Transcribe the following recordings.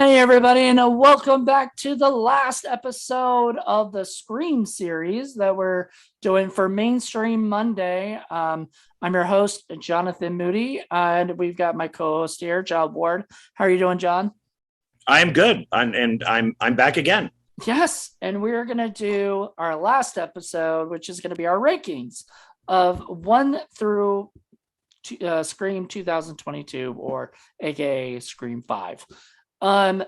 Hey, everybody, and welcome back to the last episode of the Scream series that we're doing for Mainstream Monday. I'm your host, Jonathan Moody, and we've got my co-host here, John Ward. How are you doing, John? I'm good, I'm back again. Yes, and we're going to do our last episode, which is going to be our rankings of 1 through Scream 2022, or aka Scream 5. I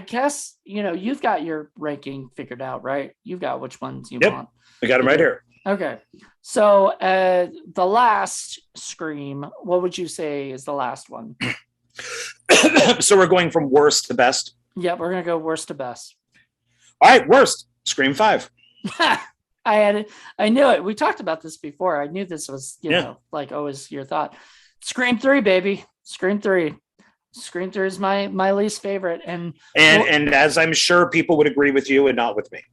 guess you've got your ranking figured out, right? You've got which ones you Yep, want. I got them right here. Okay. So the last Scream, what would you say is the last one? So we're going from worst to best. Yeah, we're gonna go worst to best. All right, worst, Scream 5. I knew it. We talked about this before. I knew this was, like always your thought. Scream 3, baby. Scream 3. Scream 3 is my least favorite. And as I'm sure people would agree with you and not with me.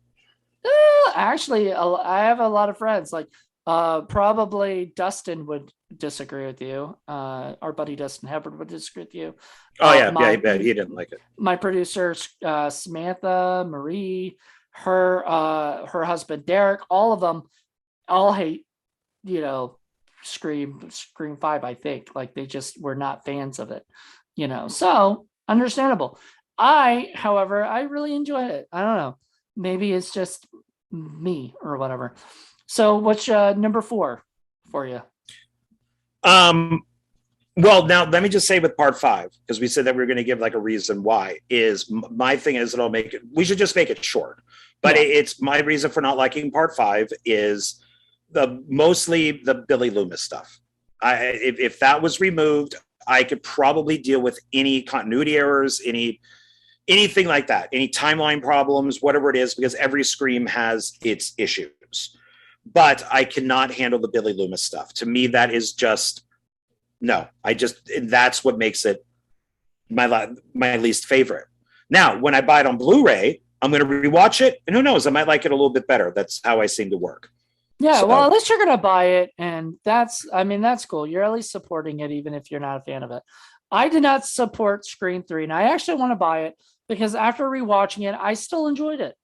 Actually, I have a lot of friends. Like probably Dustin would disagree with you. Our buddy Dustin Hubbard would disagree with you. Oh, yeah, he didn't like it. My producer, Samantha, Marie, her husband, Derek, all of them all hate, Scream 5, I think. Like they just were not fans of it. So understandable. However, I really enjoy it. I don't know. Maybe it's just me or whatever. So what's number 4 for you? Well, now let me just say with part 5, because we said that we were going to give like a reason why. Is my thing is we should just make it short. But it's my reason for not liking part 5 is mostly the Billy Loomis stuff. If that was removed, I could probably deal with any continuity errors, anything like that, any timeline problems, whatever it is, because every Scream has its issues. But I cannot handle the Billy Loomis stuff. To me, that is just no. That's what makes it my least favorite. Now, when I buy it on Blu-ray, I'm going to rewatch it, and who knows, I might like it a little bit better. That's how I seem to work. Yeah, well, at least you're going to buy it, and that's cool. You're at least supporting it, even if you're not a fan of it. I did not support Scream 3, and I actually want to buy it because after rewatching it, I still enjoyed it.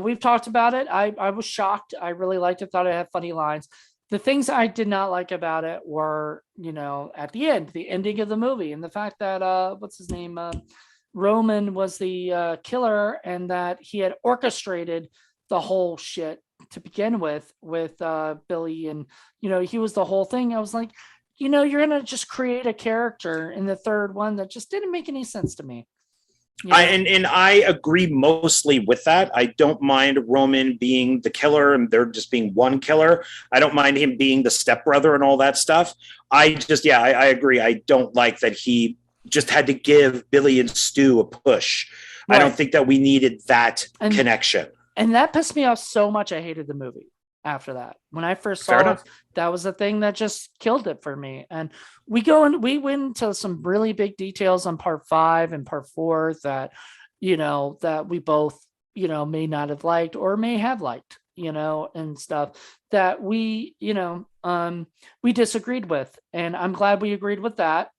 We've talked about it. I was shocked. I really liked it. Thought it had funny lines. The things I did not like about it were, at the end, the ending of the movie, and the fact that what's his name, Roman was the killer, and that he had orchestrated the whole shit to begin with Billy, and he was the whole thing. I was like, you're gonna just create a character in the third one that just didn't make any sense to me. And I agree mostly with that. I don't mind Roman being the killer and there just being one killer. I don't mind him being the stepbrother and all that stuff. I agree. I don't like that he just had to give Billy and Stu a push. Right. I don't think that we needed that connection. And that pissed me off so much. I hated the movie after that. When I first saw it, that was the thing that just killed it for me. And we went into some really big details on part 5 and part 4 that, that we both, may not have liked or may have liked, and stuff that we disagreed with. And I'm glad we agreed with that.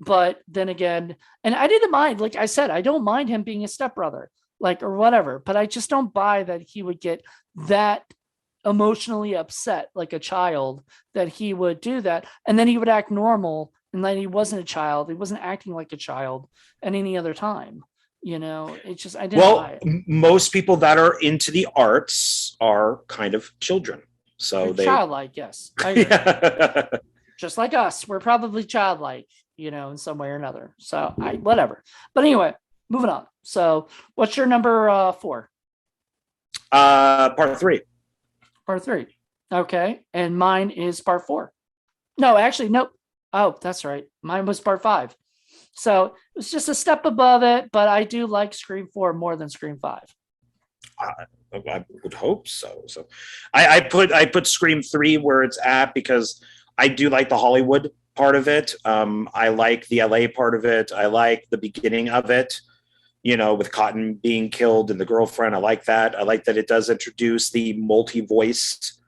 But then again, and I didn't mind, like I said, I don't mind him being a stepbrother, or whatever, but I just don't buy that he would get that emotionally upset like a child, that he would do that and then he would act normal, and then he wasn't a child. He wasn't acting like a child at any other time. It's just, I didn't buy it. Most people that are into the arts are kind of children, so they're childlike. Yes, I agree. Just like us, we're probably childlike, in some way or another. So whatever. But anyway, moving on. So what's your number 4? Part 3. Part 3. Okay. And mine is part 4. No, actually, nope. Oh, that's right. Mine was part 5. So it was just a step above it, but I do like Scream 4 more than Scream 5. I would hope so. So I put Scream 3 where it's at because I do like the Hollywood part of it. I like the LA part of it. I like the beginning of it. With Cotton being killed and the girlfriend. I like that. I like that it does introduce the multi-voice,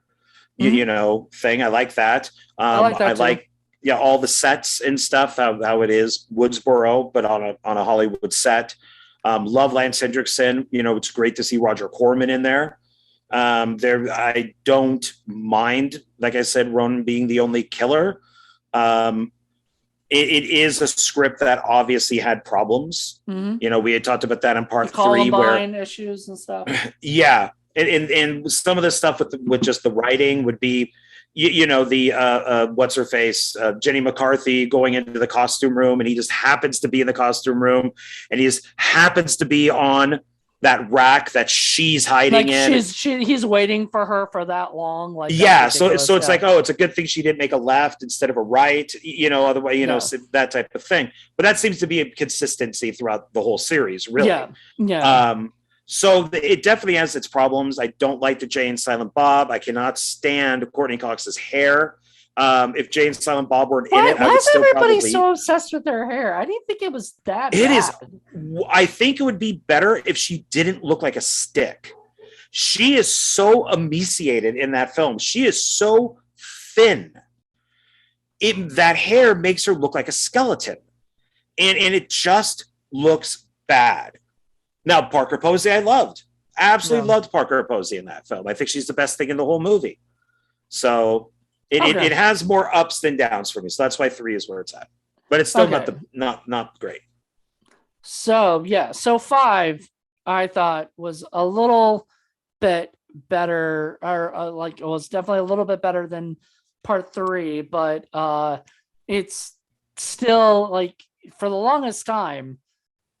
thing. I like that. I like that too. yeah, all the sets and stuff, how it is Woodsboro, but on a Hollywood set. Love Lance Hendrickson. You know, it's great to see Roger Corman in there. I don't mind, like I said, Ronan being the only killer. It is a script that obviously had problems. Mhm. You know, we had talked about that in part The 3, where Columbine issues and stuff. yeah, and some of the stuff with just the writing would be, you know, the what's her face, Jenny McCarthy going into the costume room, and he just happens to be in the costume room, and he just happens to be on that rack that she's hiding Like in. he's waiting for her for that long. Like, that's Yeah, so ridiculous. it's Yeah. like, oh, it's a good thing she didn't make a left instead of a right, you know, otherwise, you know, Yeah. that type of thing. But that seems to be a consistency throughout the whole series, really. Yeah. Yeah. So it definitely has its problems. I don't like the Jay and Silent Bob. I cannot stand Courtney Cox's hair. If Jay and Silent Bob weren't in it, I Why would is still everybody probably. so obsessed with her hair? I didn't think it was that It is. bad. I think it would be better if she didn't look like a stick. She is so emaciated in that film. She is so thin. That hair makes her look like a skeleton, and it just looks bad. Now, Parker Posey, I loved. Absolutely loved Parker Posey in that film. I think she's the best thing in the whole movie. So it has more ups than downs for me. So that's why 3 is where it's at. But it's still not great. So yeah, so 5 I thought was a little bit better, or like it was definitely a little bit better than part 3, but it's still like, for the longest time.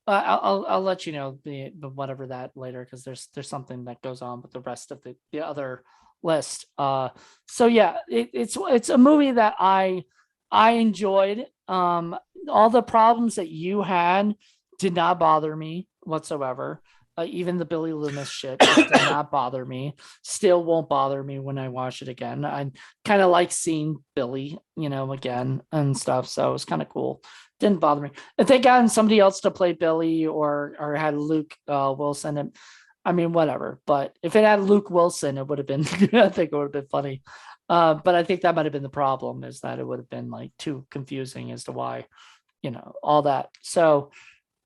I'll let you know the whatever that later, because there's something that goes on with the rest of the other list. So yeah, it's a movie that I enjoyed. All the problems that you had did not bother me whatsoever. Even the Billy Loomis shit just did not bother me. Still won't bother me when I watch it again. I kind of like seeing Billy, you know, again and stuff. So it was kind of cool. Didn't bother me. If they gotten somebody else to play Billy, or had Luke Wilson, I mean, whatever. But if it had Luke Wilson, it would have been, I think it would have been funny. But I think that might have been the problem, is that it would have been like too confusing as to why, you know, all that. So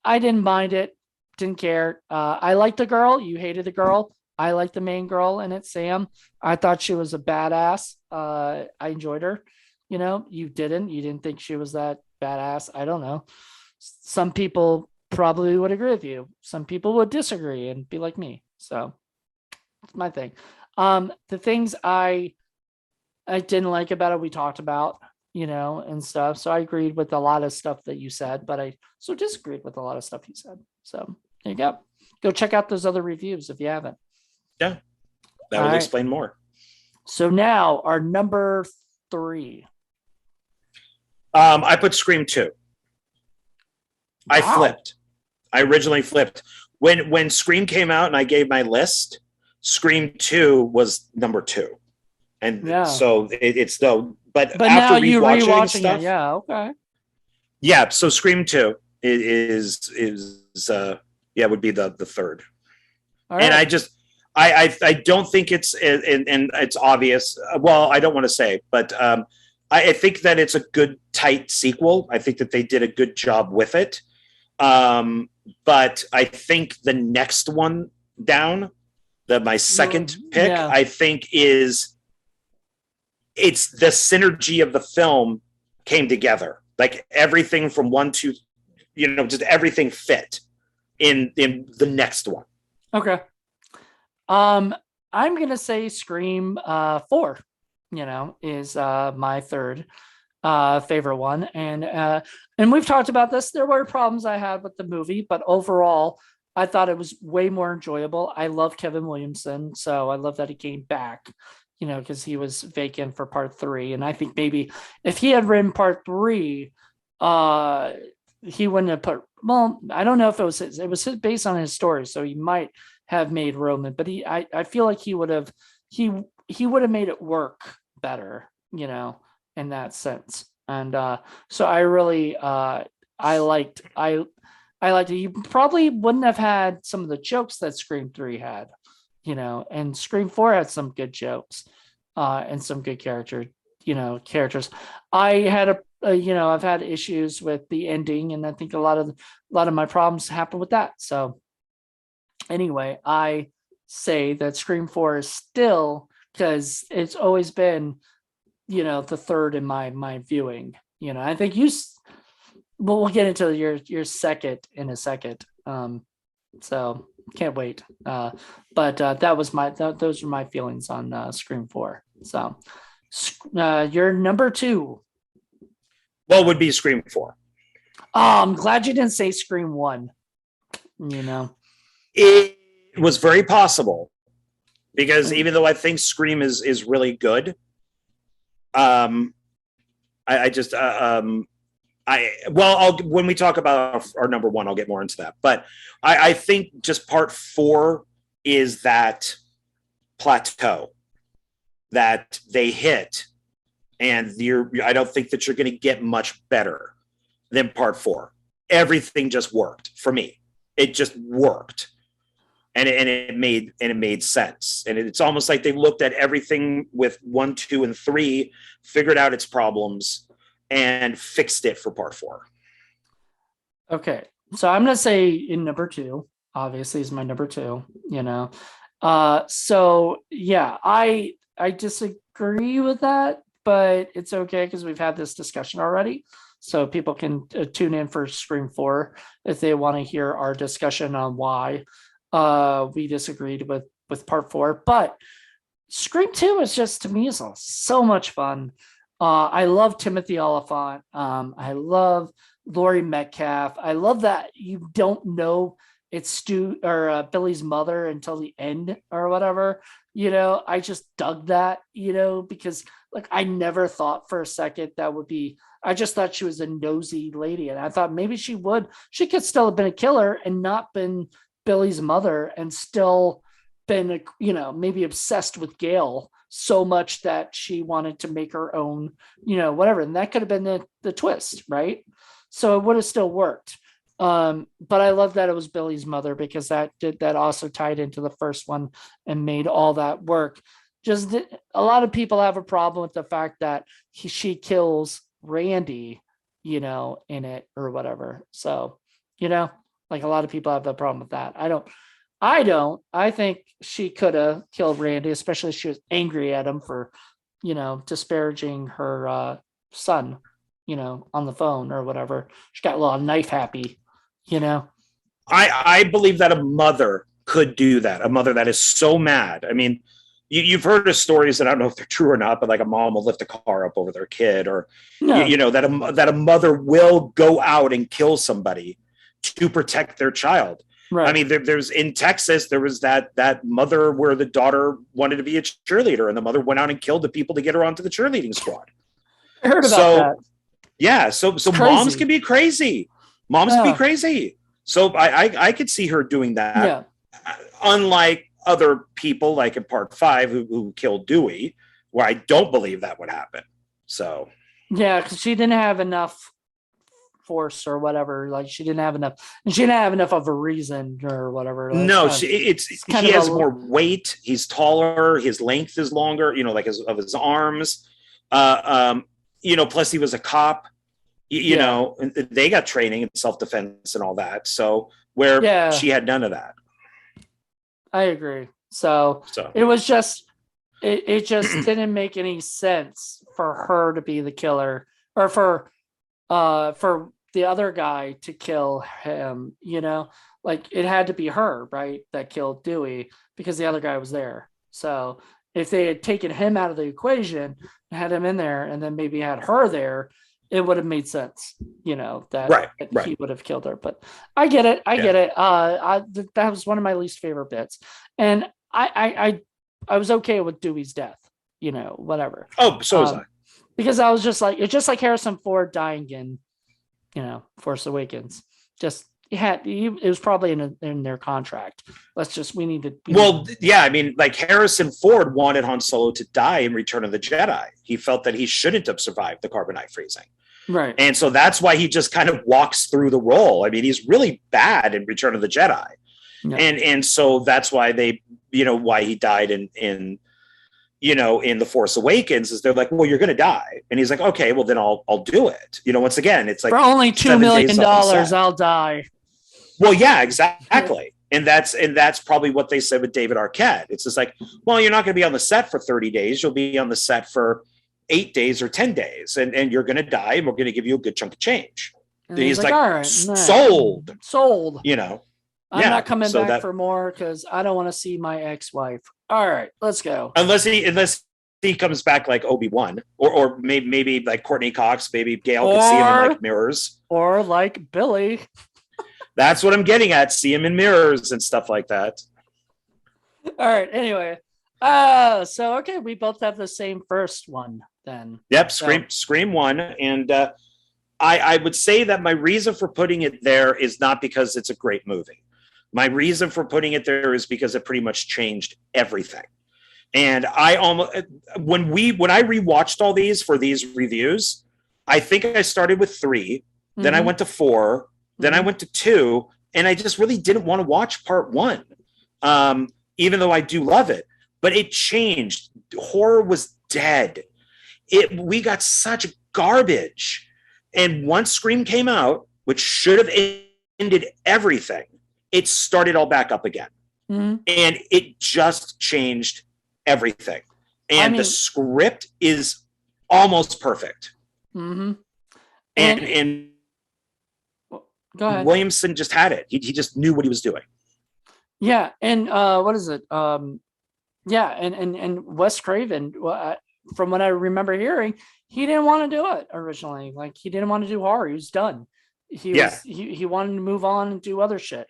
I didn't mind it. Didn't care. I liked the girl. You hated the girl. I liked the main girl in it, Sam. I thought she was a badass. I enjoyed her. You know, you didn't think she was that badass. I don't know. Some people probably would agree with you. Some people would disagree and be like me. So it's my thing. The things I didn't like about it, we talked about, you know, and stuff. So I agreed with a lot of stuff that you said, but I so disagreed with a lot of stuff you said. So there you go. Go check out those other reviews if you haven't. Yeah, that will explain more. So now our number 3. I put Scream 2. Wow. I flipped. I originally flipped. When Scream came out and I gave my list, Scream 2 was number 2. And so it's though, but after now you rewatching stuff, it, yeah, okay. Yeah, so Scream 2 is would be the third. Right. And I don't think it's, and it's obvious. Well, I don't want to say, but I think that it's a good, tight sequel. I think that they did a good job with it. But I think the next one down, my second pick, I think it's the synergy of the film came together. Like everything from 1 to, you know, just everything fit in the next one. Okay. I'm going to say Scream 4, you know, is my third favorite one. And we've talked about this. There were problems I had with the movie, but overall, I thought it was way more enjoyable. I love Kevin Williamson, so I love that he came back, you know, because he was vacant for part 3. And I think maybe if he had written part 3, he wouldn't have put, well, I don't know if it was based on his story, so he might have made Roman, but I feel like he would have made it work better, you know, in that sense. And so I really I liked it. You probably wouldn't have had some of the jokes that Scream 3 had, you know, and Scream 4 had some good jokes and some good characters. I had a I've had issues with the ending, and I think a lot of my problems happen with that. So anyway, I say that Scream 4 is still, because it's always been, the third in my viewing. I think but we'll get into your second in a second. So can't wait. But those are my feelings on Scream 4. So your number 2. What would be Scream 4? Oh, I'm glad you didn't say Scream 1. It was very possible, because even though I think Scream is really good, I just when we talk about our number 1, I'll get more into that. But I think just part 4 is that plateau that they hit, and I don't think that you're going to get much better than part 4. Everything just worked for me. It just worked. And it made sense. And it's almost like they looked at everything with 1, 2, and 3, figured out its problems, and fixed it for part 4. Okay, so I'm gonna say in number 2, obviously, is my number 2. So yeah, I disagree with that, but it's okay because we've had this discussion already. So people can tune in for Scream 4 if they want to hear our discussion on why we disagreed with part 4. But Scream 2 is just, to me, is so much fun. I love Timothy Oliphant. I love Laurie Metcalf. I love that you don't know it's Stu or Billy's mother until the end or whatever. I just dug that, because I never thought for a second that would be. I just thought she was a nosy lady, and I thought maybe she could still have been a killer and not been Billy's mother, and still been, maybe obsessed with Gail so much that she wanted to make her own, whatever. And that could have been the twist, right? So it would have still worked. But I love that it was Billy's mother, because that also tied into the first one and made all that work. Just a lot of people have a problem with the fact that she kills Randy, in it or whatever. So, a lot of people have that problem with that. I don't. I think she could have killed Randy, especially if she was angry at him for, disparaging her son, on the phone or whatever. She got a little knife happy, I believe that a mother could do that. A mother that is so mad. I mean, you've heard of stories that I don't know if they're true or not, but like a mom will lift a car up over their kid, or No. that a mother will go out and kill somebody to protect their child. Right. I mean, there's in Texas, there was that mother where the daughter wanted to be a cheerleader, and the mother went out and killed the people to get her onto the cheerleading squad. I heard about that. Yeah, so moms can be crazy. Moms can be crazy. So I could see her doing that. Yeah. Unlike other people, like in part 5, who killed Dewey, where I don't believe that would happen. So yeah, because she didn't have enough force or whatever. Like she didn't have enough of a reason or whatever. No, he has more weight. He's taller. His length is longer. Like his arms. Plus he was a cop. You know, and they got training in self-defense and all that. So where she had none of that. I agree. So it was just, it just didn't make any sense for her to be the killer, or for the other guy to kill him, like it had to be her, right? That killed Dewey, because the other guy was there. So if they had taken him out of the equation, had him in there, and then maybe had her there, it would have made sense, that he would have killed her. But I get it. I get it. That was one of my least favorite bits. And I was okay with Dewey's death, whatever. Oh, so was I. Because I was just like, it's just like Harrison Ford dying in, Force Awakens. Just it was probably in their contract. We need to. I mean, like Harrison Ford wanted Han Solo to die in Return of the Jedi. He felt that he shouldn't have survived the carbonite freezing. Right. And so that's why he just kind of walks through the role. I mean, he's really bad in Return of the Jedi. Yeah. And so that's why why he died in in The Force Awakens is they're like, well, you're going to die. And he's like, okay, well then I'll do it. Once again, it's like For only $2 million, I'll die. Well, yeah, exactly. And that's probably what they said with David Arquette. It's just like, well, you're not going to be on the set for 30 days. You'll be on the set for 8 days or 10 days, and you're going to die, and we're going to give you a good chunk of change. And he's like, all right, sold. I'm not coming back for more because I don't want to see my ex-wife. All right, let's go. Unless he comes back like Obi-Wan, or maybe like Courtney Cox, maybe Gail could see him in like mirrors, or like Billy. That's what I'm getting at. See him in mirrors and stuff like that. All right. Anyway, so okay, we both have the same first one then. Yep, Scream 1, and I would say that my reason for putting it there is not because it's a great movie. My reason for putting it there is because it pretty much changed everything. And I almost when I rewatched all these for these reviews, I think I started with 3, then I went to 4, then I went to 2, and I just really didn't want to watch part 1, even though I do love it. But it changed. Horror was dead. We got such garbage. And once Scream came out, which should have ended everything, it started all back up again. And it just changed everything. And the script is almost perfect. And go ahead. Williamson just had it. He just knew what he was doing. Yeah. And what is it? Yeah. And Wes Craven, from what I remember hearing, he didn't want to do it originally. Like, he didn't want to do horror. He was done. He wanted to move on and do other shit,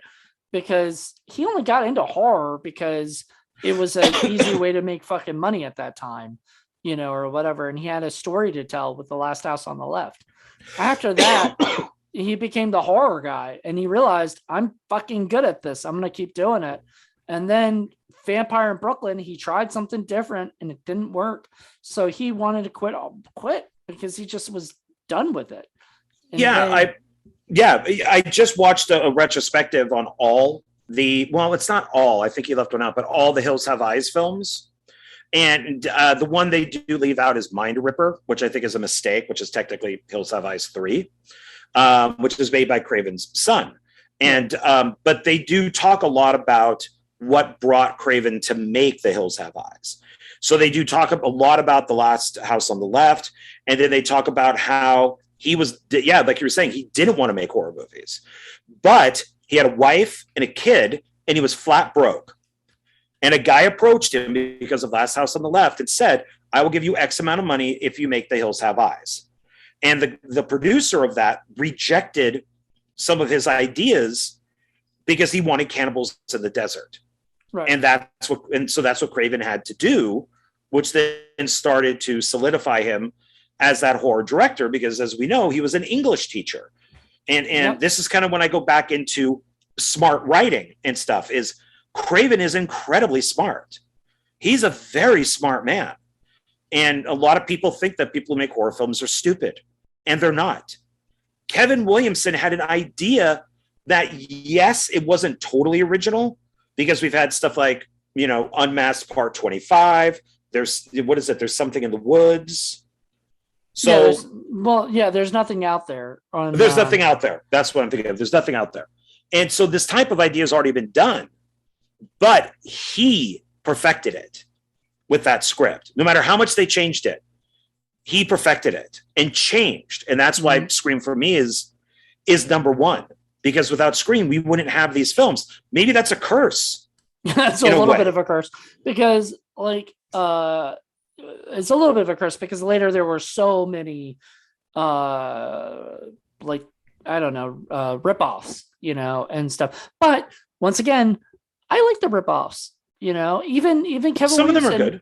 because he only got into horror because it was an easy way to make fucking money at that time, or whatever. And he had a story to tell with The Last House on the Left. After that, he became the horror guy, and he realized, I'm fucking good at this. I'm going to keep doing it. And then Vampire in Brooklyn, he tried something different and it didn't work. So he wanted to quit because he just was done with it. And I just watched a retrospective on it's not all, I think he left one out, but all the Hills Have Eyes films. And the one they do leave out is Mind Ripper, which I think is a mistake, which is technically Hills Have Eyes 3, which is made by Craven's son. And but they do talk a lot about what brought Craven to make The Hills Have Eyes. So they do talk a lot about The Last House on the Left, and then they talk about how he was, like you were saying, he didn't want to make horror movies, but he had a wife and a kid, and he was flat broke. And a guy approached him because of Last House on the Left and said, I will give you X amount of money if you make The Hills Have Eyes. And the producer of that rejected some of his ideas because he wanted cannibals in the desert. Right. And so that's what Craven had to do, which then started to solidify him as that horror director, because as we know, he was an English teacher. And this is kind of when I go back into smart writing and stuff, is Craven is incredibly smart. He's a very smart man. And a lot of people think that people who make horror films are stupid, and they're not. Kevin Williamson had an idea that, yes, it wasn't totally original, because we've had stuff like, Unmasked Part 25. There's Something in the Woods. So, there's nothing out there. There's nothing out there. That's what I'm thinking of. There's nothing out there. And so this type of idea has already been done, but he perfected it with that script. No matter how much they changed it, he perfected it and changed. And that's why Scream for me is number 1. Because without Scream, we wouldn't have these films. Maybe that's a curse. That's a little bit of a curse, because it's a little bit of a curse, because later there were so many, ripoffs, and stuff. But once again, I like the ripoffs. Even Kevin. Some of them are good.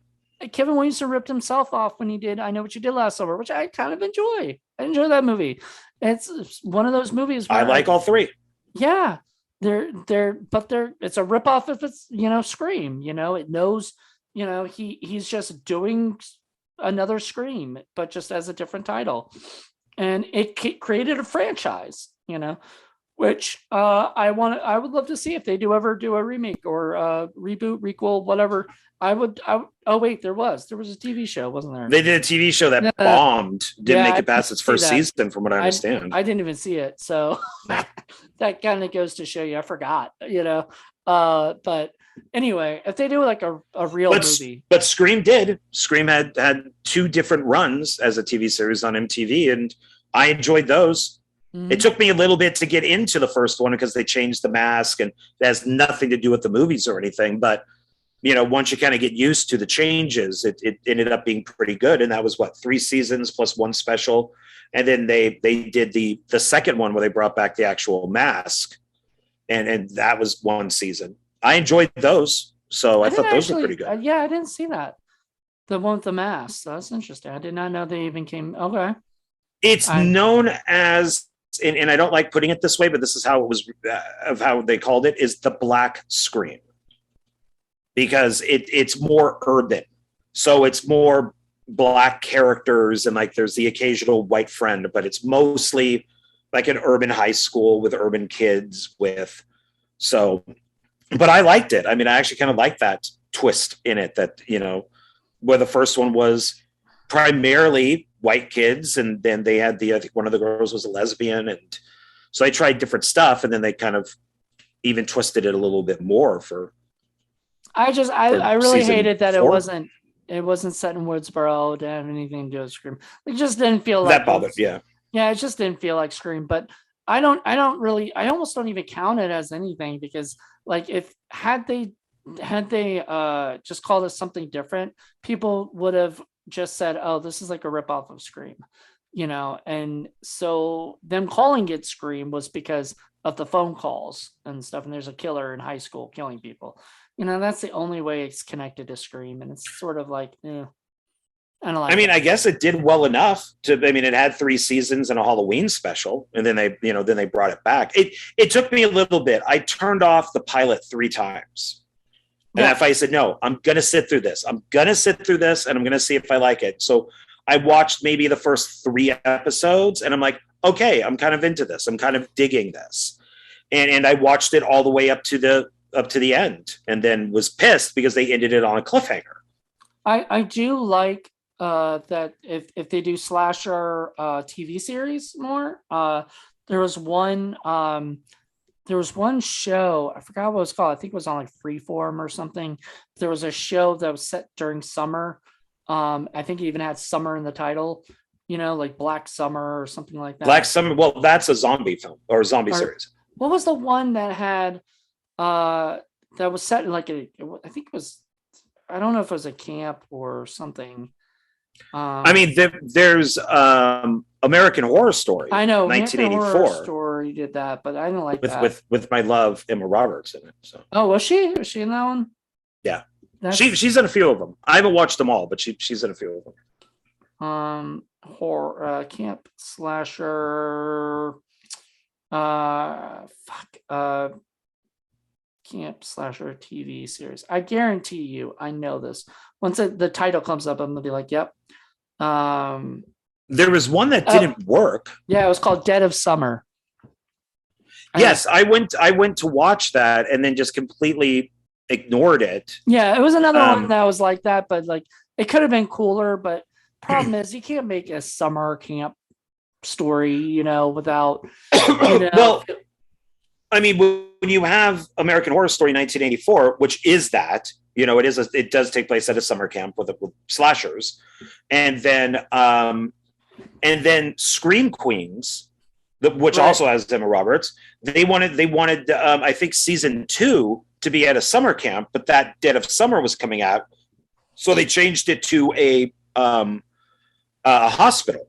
Kevin Williamson ripped himself off when he did I Know What You Did Last Summer, which I kind of enjoy. I enjoy that movie. It's one of those movies where I like all 3. Yeah, it's a ripoff if it's Scream. It knows he's just doing another Scream, but just as a different title, and it created a franchise. which I would love to see if they do ever do a remake or reboot, requel, whatever. Oh wait, there was a TV show, wasn't there? They did a TV show that Yeah, bombed, didn't make I it past didn't its see first that. season, from what I understand. I didn't even see it, so that kind of goes to show you I forgot, you know. But anyway, if they do like a real movie, but Scream did. Scream had two different runs as a TV series on MTV, and I enjoyed those. It took me a little bit to get into the first one because they changed the mask, and it has nothing to do with the movies or anything. But once you kind of get used to the changes, it ended up being pretty good. And that was what, 3 seasons plus one special, and then they did the second one where they brought back the actual mask, and that was 1 season. I enjoyed those, so I thought those were pretty good. Yeah, I didn't see that. The one with the mask. That's interesting. I did not know they even came. Okay. It's known as, and I don't like putting it this way, but this is how it was, of how they called it, is the Black Scream, because it's more urban. So it's more Black characters, and like there's the occasional white friend, but it's mostly like an urban high school with urban kids but I liked it. I mean, I actually kind of liked that twist in it, that, where the first one was primarily white kids, and then they had I think one of the girls was a lesbian, and so they tried different stuff, and then they kind of even twisted it a little bit more for. I really hated that 4. it wasn't set in Woodsboro. It didn't have anything to do with Scream. It just didn't feel like that bothered. Yeah, it just didn't feel like Scream. But I almost don't even count it as anything, because like if had they just called it something different, people would have just said, oh, this is like a ripoff of Scream, and so them calling it Scream was because of the phone calls and stuff, and there's a killer in high school killing people. That's the only way it's connected to Scream, and it's sort of like, I don't like. I mean, I guess it did well enough it had 3 seasons and a Halloween special, and then they brought it back. It took me a little bit. I turned off the pilot 3 times. And if I said, no, I'm going to sit through this. I'm going to sit through this, and I'm going to see if I like it. So I watched maybe the first 3 episodes, and I'm like, okay, I'm kind of into this. I'm kind of digging this. And I watched it all the way up to the end, and then was pissed because they ended it on a cliffhanger. I do like that if they do slasher TV series more. There was one show, I forgot what it was called. I think it was on like Freeform or something. There was a show that was set during summer. I think it even had summer in the title, like Black Summer or something like that. Black Summer. Well, that's a zombie film or zombie series. What was the one that had that was set in like I think it was, I don't know if it was a camp or something. I mean, there's American Horror Story. I know, 1984. American Horror Story did that, but I don't like that. With my love Emma Roberts in it. So. Oh, was she? Was she in that one? Yeah, she's in a few of them. I haven't watched them all, but she's in a few of them. Horror camp slasher. Camp slasher TV series. I guarantee you, I know this. Once the title comes up, I'm gonna be like, yep. There was one that didn't work. Yeah, it was called Dead of Summer. Yes, I went to watch that and then just completely ignored it. Yeah, it was another one that was like that, but like it could have been cooler. But problem is, you can't make a summer camp story, without. Well, I mean, when you have American Horror Story 1984, which is that, it does take place at a summer camp with slashers, and then Scream Queens, which also has Emma Roberts. They wanted I think season 2 to be at a summer camp, but that Dead of Summer was coming out, so they changed it to a hospital.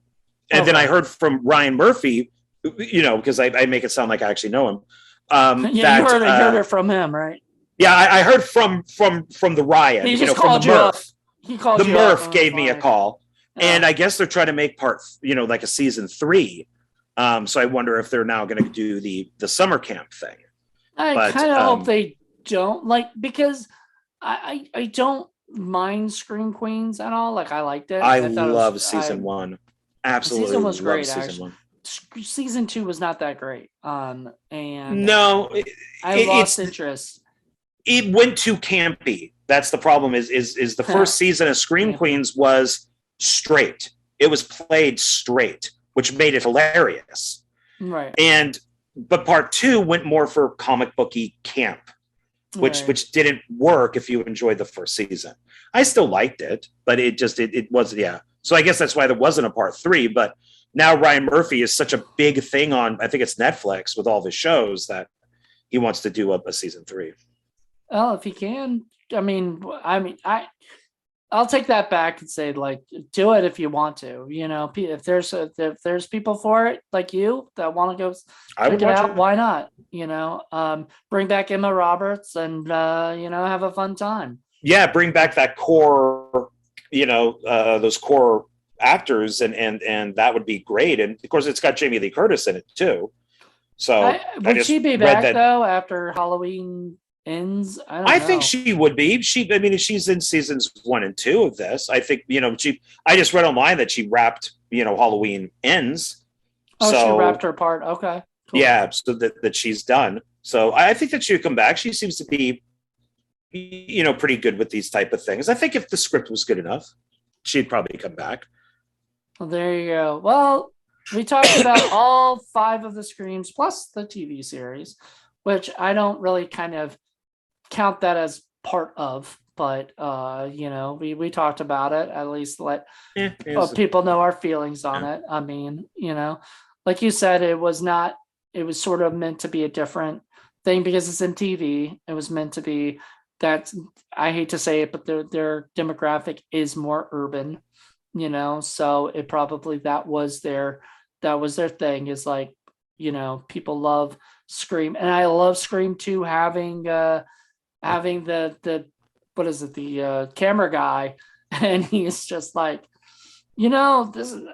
And then I heard from Ryan Murphy, because I make it sound like I actually know him. You heard it from him, right? Yeah, I heard from the Ryan. He just called you up. He called you up. Murph gave me a call, and I guess they're trying to make like a season 3. So I wonder if they're now going to do the summer camp thing. I kind of hope they don't, because I don't mind Scream Queens at all. Like I liked it. I love season 1. Absolutely, season was great. Season 1. season 2 was not that great. And No, I lost it's interest. it went too campy. That's the problem. Is the first season of Scream Campy. Queens was straight. It was played straight, which made it hilarious. Right. But part 2 went more for comic booky camp, which didn't work if you enjoyed the first season. I still liked it, but it was, yeah. So I guess that's why there wasn't a part 3. But now Ryan Murphy is such a big thing on, I think it's Netflix with all of his shows, that he wants to do a season 3. Well, if he can, I'll take that back and say, like, do it if you want to. If there's people for it like you that want to go check it out, why not? Bring back Emma Roberts and have a fun time. Yeah, bring back that core, those core actors, and that would be great. And of course, it's got Jamie Lee Curtis in it too. So would she be back though after Halloween ends? I don't know. I think she would be. She's in seasons 1 and 2 of this. I think, I just read online that she wrapped, Halloween ends. Oh, so, she wrapped her part. Okay. Cool. Yeah. So that she's done. So I think that she would come back. She seems to be, pretty good with these type of things. I think if the script was good enough, she'd probably come back. Well, there you go. Well, we talked about all 5 of the Screams plus the TV series, which I don't really kind of count that as part of, but we talked about it, at least let people know our feelings on it. I mean, like you said, it was sort of meant to be a different thing because it's in TV. It was meant to be that, I hate to say it, but their demographic is more urban, so it probably that was their thing, is like, people love Scream, and I love Scream 2 having the what is it, the camera guy, and he's just like, this is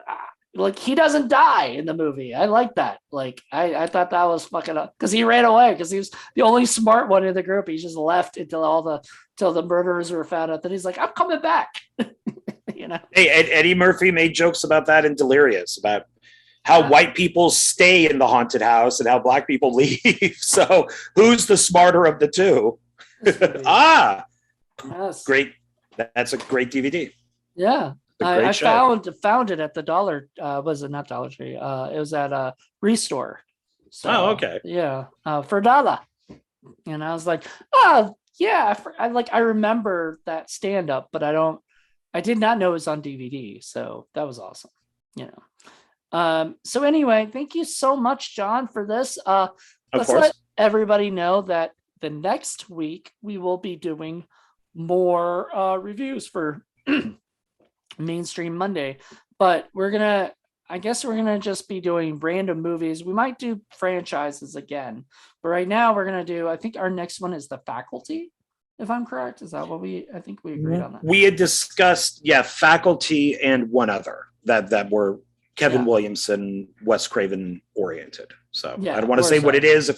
like, he doesn't die in the movie. I like that. Like, I thought that was fucking up, because he ran away, because he was the only smart one in the group. He just left until the murderers were found out. Then he's like, I'm coming back. Hey, Eddie Murphy made jokes about that in Delirious, about how white people stay in the haunted house and how black people leave. So who's the smarter of the two? Yes. Great. That's a great DVD. Yeah. I found it at the Dollar, was it not Dollar Tree? It was at Restore. So, okay. Yeah. For $1. And I was like, oh yeah. I remember that stand up, but I did not know it was on DVD. So that was awesome. So anyway, thank you so much, John, for this. Let's let everybody know that the next week we will be doing more reviews for Mainstream Monday, but I guess we're gonna just be doing random movies. We might do franchises again, but right now we're gonna do, I think our next one is The Faculty, if I'm correct. Is that what I think we agreed on that? We had discussed, Faculty and one other that were Kevin Williamson, Wes Craven oriented. So I don't want to say what it is.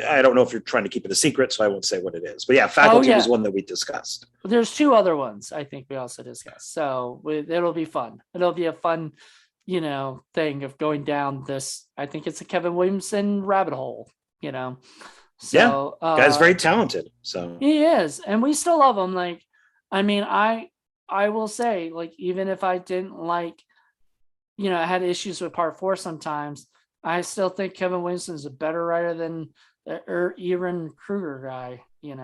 I don't know if you're trying to keep it a secret, so I won't say what it is. But Faculty was one that we discussed. There's 2 other ones I think we also discussed. So it'll be fun. It'll be a fun, thing of going down this. I think it's a Kevin Williamson rabbit hole. So guy's very talented. So he is, and we still love him. Like, I mean, I will say, like, even if I didn't like, I had issues with part 4 sometimes, I still think Kevin Williamson is a better writer than Aaron Kruger guy,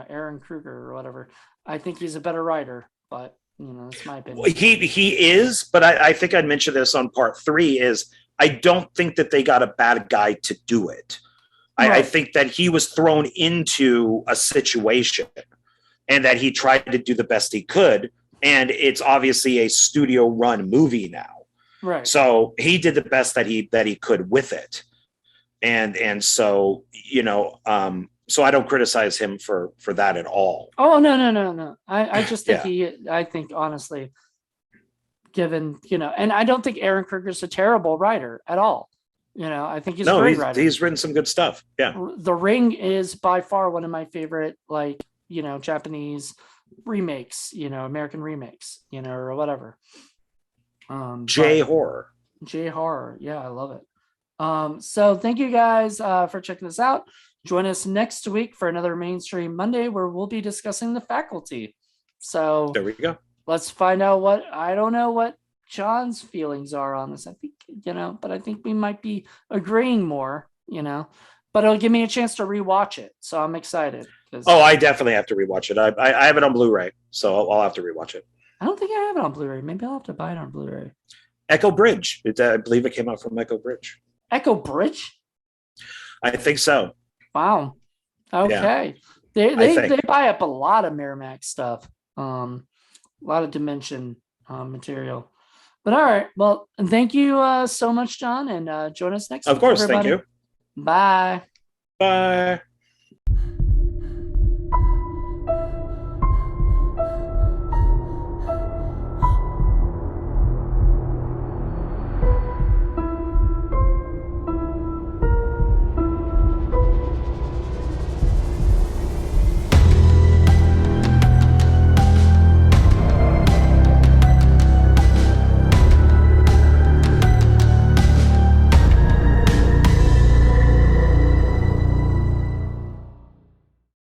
Aaron Kruger or whatever. I think he's a better writer, but that's my opinion. He is, but I think I'd mentioned this on part 3, is I don't think that they got a bad guy to do it. Right. I think that he was thrown into a situation and that he tried to do the best he could. And it's obviously a studio run movie now. Right. So he did the best that he could with it. And so, so I don't criticize him for that at all. Oh, no. I just think I think honestly, given, and I don't think Aaron Kruger's a terrible writer at all. I think he's a great writer. He's written some good stuff. Yeah. The Ring is by far one of my favorite, Japanese remakes, American remakes, or whatever. J horror. Yeah, I love it. So thank you guys for checking this out. Join us next week for another Mainstream Monday where we'll be discussing the faculty. So There we go. let's find out I don't know what John's feelings are on this. I think, but I think we might be agreeing more, but it'll give me a chance to rewatch it. So I'm excited. Oh, I definitely have to rewatch it. I have it on Blu-ray, so I'll have to rewatch it. I don't think I have it on Blu-ray. Maybe I'll have to buy it on Blu-ray. Echo Bridge. I believe it came out from Echo Bridge. Echo Bridge? I think so. Wow. Okay. Yeah, they buy up a lot of Miramax stuff. A lot of Dimension material. But all right. Well, thank you so much, John, and join us next week. Of course. Everybody. Thank you. Bye. Bye.